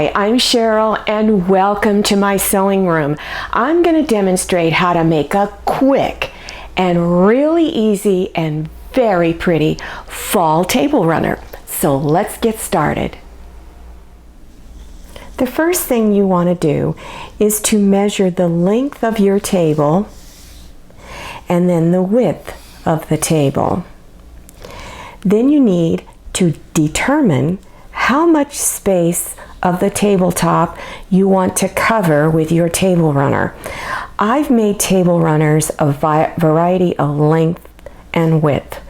Hi, I'm Cheryl and welcome to my sewing room. I'm going to demonstrate how to make a quick and really easy and very pretty fall table runner. So let's get started. The first thing you want to do is to measure the length of your table and then the width of the table. Then you need to determine how much space of the tabletop you want to cover with your table runner. I've made table runners of variety of length and width.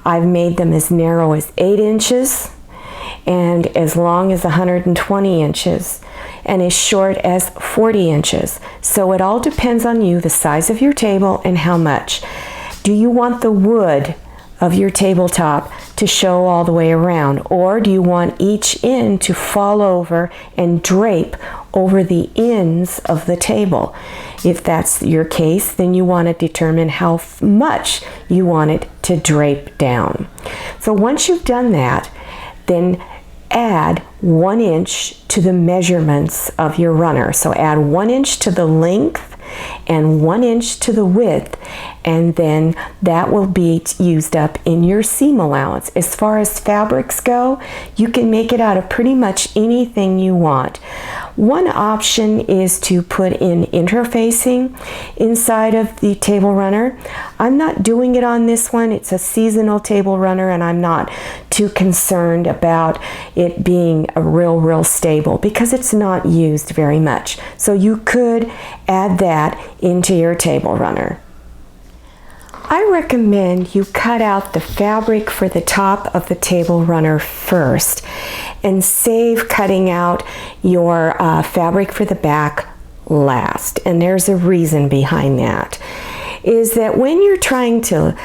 I've made them as narrow as 8 inches and as long as 120 inches and as short as 40 inches. So it all depends on you, the size of your table and how much. Do you want the wood of your tabletop to show all the way around, or do you want each end to fall over and drape over the ends of the table? If that's your case, then you want to determine how much you want it to drape down. So once you've done that, then add 1 inch to the measurements of your runner. So add 1 inch to the length and 1 inch to the width, and then that will be used up in your seam allowance. As far as fabrics go, you can make it out of pretty much anything you want. One option is to put in interfacing inside of the table runner. I'm not doing it on this one. It's a seasonal table runner and I'm not too concerned about it being real stable because it's not used very much. So you could add that into your table runner. I recommend you cut out the fabric for the top of the table runner first and save cutting out your fabric for the back last. And there's a reason behind that. Is that when you're trying to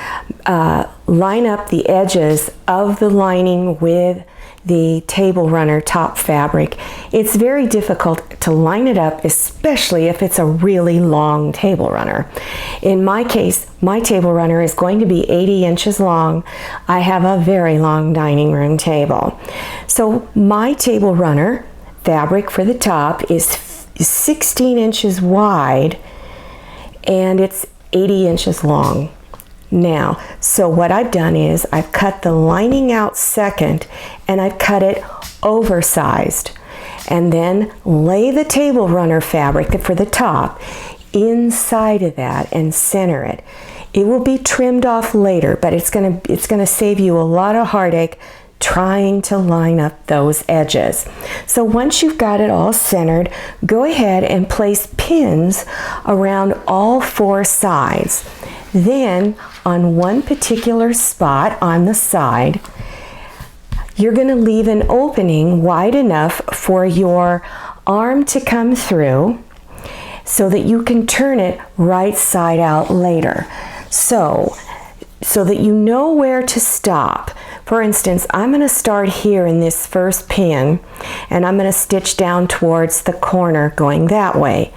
line up the edges of the lining with the table runner top fabric, it's very difficult to line it up, especially if it's a really long table runner. In my case, my table runner is going to be 80 inches long. I have a very long dining room table. So my table runner fabric for the top is 16 inches wide and it's 80 inches long. Now, so what I've done is I've cut the lining out second and I've cut it oversized, and then lay the table runner fabric for the top inside of that and center it. It will be trimmed off later, but it's gonna save you a lot of heartache trying to line up those edges. So once you've got it all centered, go ahead and place pins around all 4 sides. Then on one particular spot on the side, you're going to leave an opening wide enough for your arm to come through so that you can turn it right side out later. So that you know where to stop. For instance, I'm going to start here in this first pin and I'm going to stitch down towards the corner going that way.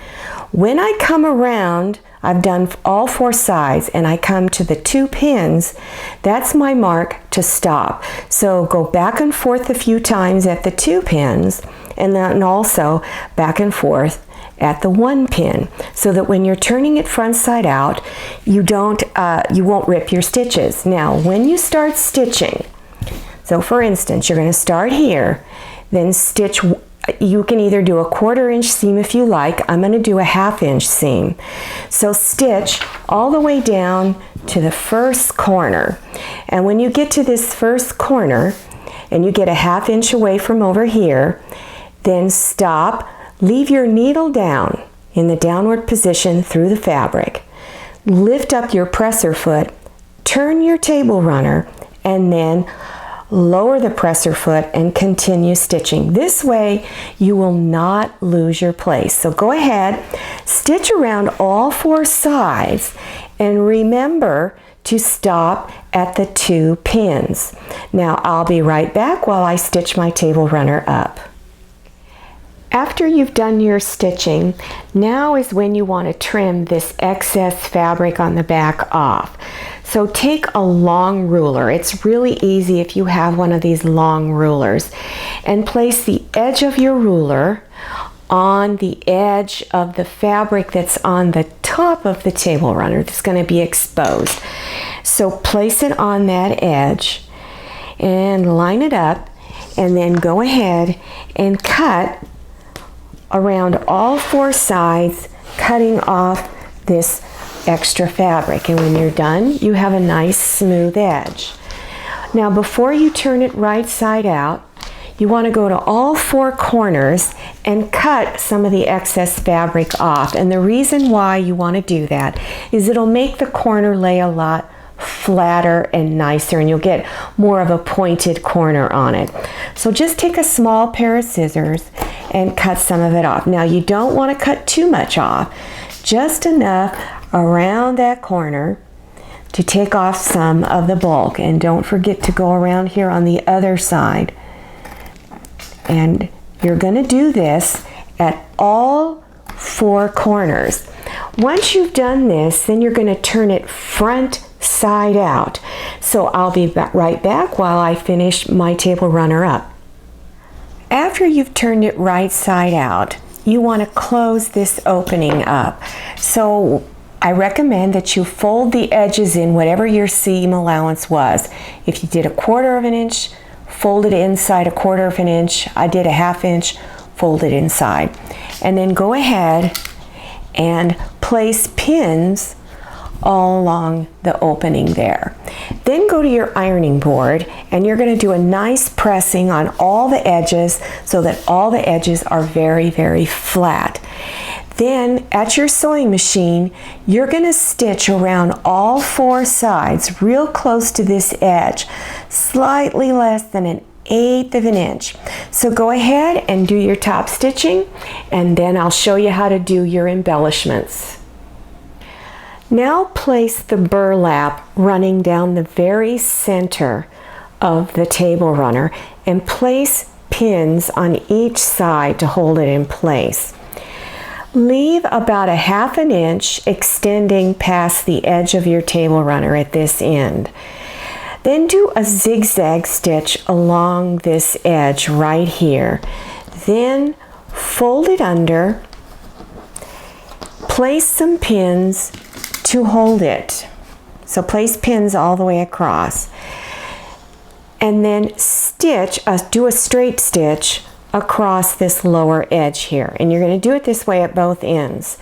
When I come around, I've done all 4 sides and I come to the 2 pins, that's my mark to stop. So go back and forth a few times at the 2 pins and then also back and forth at the 1 pin, so that when you're turning it front side out, you won't rip your stitches. Now, when you start stitching, so for instance, you're going to start here, then stitch. You can either do a 1/4 inch seam if you like. I'm going to do a 1/2 inch seam. So stitch all the way down to the first corner. And when you get to this first corner and you get a 1/2 inch away from over here, then stop, leave your needle down in the downward position through the fabric. Lift up your presser foot, turn your table runner, and then lower the presser foot and continue stitching. This way you will not lose your place. So go ahead, stitch around all 4 sides and remember to stop at the 2 pins. Now I'll be right back while I stitch my table runner up. After you've done your stitching, now is when you want to trim this excess fabric on the back off. So take a long ruler. It's really easy if you have one of these long rulers, and place the edge of your ruler on the edge of the fabric that's on the top of the table runner that's going to be exposed. So place it on that edge and line it up, and then go ahead and cut around all four sides, cutting off this extra fabric. And when you're done, you have a nice smooth edge. Now before you turn it right side out, you want to go to all four corners and cut some of the excess fabric off. And the reason why you want to do that is it'll make the corner lay a lot flatter and nicer, and you'll get more of a pointed corner on it. So just take a small pair of scissors and cut some of it off. Now you don't want to cut too much off, just enough around that corner to take off some of the bulk. And don't forget to go around here on the other side. And you're going to do this at all four corners. Once you've done this, then you're going to turn it front side out. So I'll be right back while I finish my table runner up. After you've turned it right side out, you want to close this opening up. So I recommend that you fold the edges in whatever your seam allowance was. If you did 1/4 of an inch, fold it inside 1/4 of an inch. I did 1/2 inch, fold it inside. And then go ahead and place pins all along the opening there. Then go to your ironing board, and you're going to do a nice pressing on all the edges so that all the edges are very, very flat. Then at your sewing machine, you're going to stitch around all four sides real close to this edge, slightly less than 1/8 of an inch. So go ahead and do your top stitching, and then I'll show you how to do your embellishments. Now place the burlap running down the very center of the table runner, and place pins on each side to hold it in place. Leave about 1/2 an inch extending past the edge of your table runner at this end. Then do a zigzag stitch along this edge right here. Then fold it under, place some pins to hold it. So place pins all the way across. And then stitch, do a straight stitch across this lower edge here. And you're going to do it this way at both ends.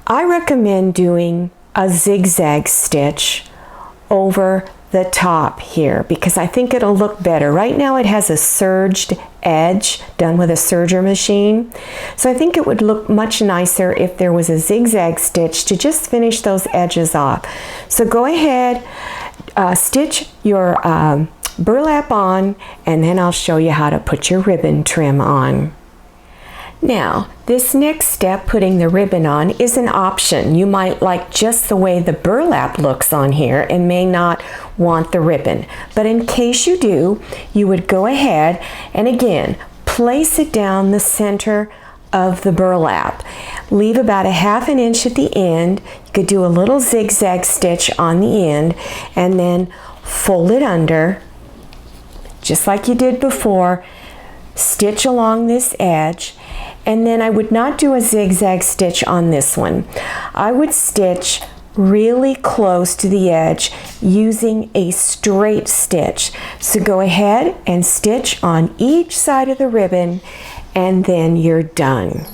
I recommend doing a zigzag stitch over the top here because I think it'll look better. Right now it has a serged edge done with a serger machine. So I think it would look much nicer if there was a zigzag stitch to just finish those edges off. So go ahead, stitch your burlap on, and then I'll show you how to put your ribbon trim on. Now, this next step, putting the ribbon on, is an option. You might like just the way the burlap looks on here and may not want the ribbon. But in case you do, you would go ahead and again, place it down the center of the burlap. Leave about 1/2 an inch at the end. You could do a little zigzag stitch on the end and then fold it under, just like you did before. Stitch along this edge, and then I would not do a zigzag stitch on this one. I would stitch really close to the edge using a straight stitch. So go ahead and stitch on each side of the ribbon, and then you're done.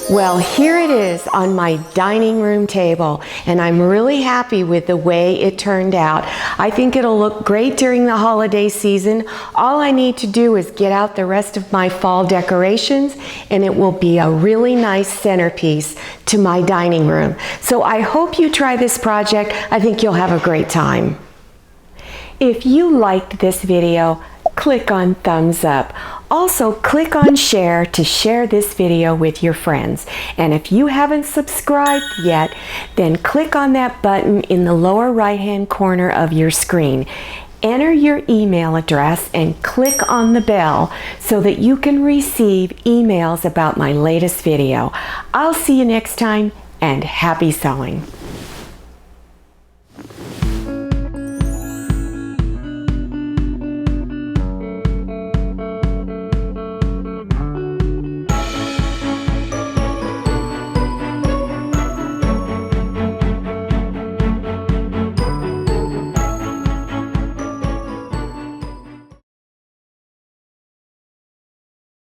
Well, here it is on my dining room table, and I'm really happy with the way it turned out. I think it'll look great during the holiday season. All I need to do is get out the rest of my fall decorations, and it will be a really nice centerpiece to my dining room. So I hope you try this project. I think you'll have a great time. If you liked this video, click on thumbs up. Also, click on share to share this video with your friends. And if you haven't subscribed yet, then click on that button in the lower right-hand corner of your screen. enter your email address and click on the bell so that you can receive emails about my latest video. I'll see you next time, and happy sewing!